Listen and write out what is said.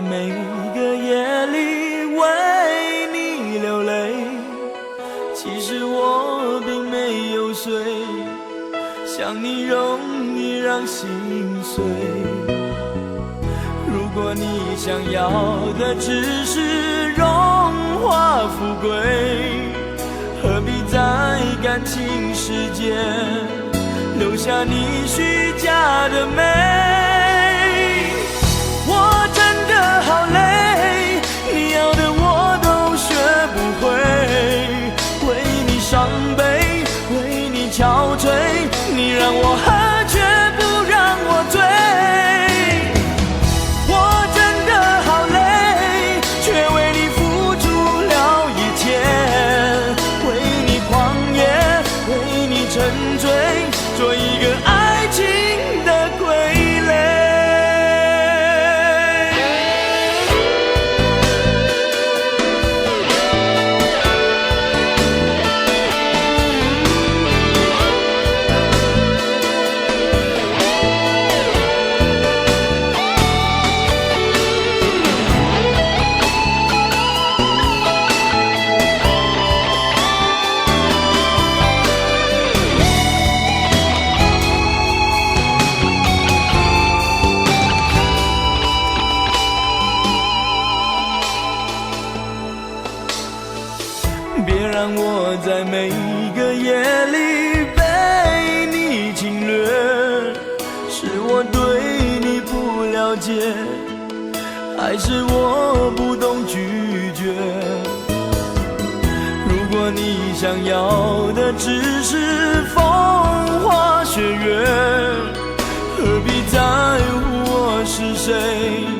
在每个夜里为你流泪，其实我并没有睡，想你容易让心碎。如果你想要的只是荣华富贵，何必在感情世界留下你虚假的美？我真的好累，你要的我都学不会，为你伤悲，为你憔悴，你让我喝却不让我醉。我真的好累，却为你付出了一切，为你狂野，为你沉醉，做一个爱情的傀儡。别让我在每个夜里被你侵略，是我对你不了解，还是我不懂拒绝？如果你想要的只是风花雪月，何必在乎我是谁？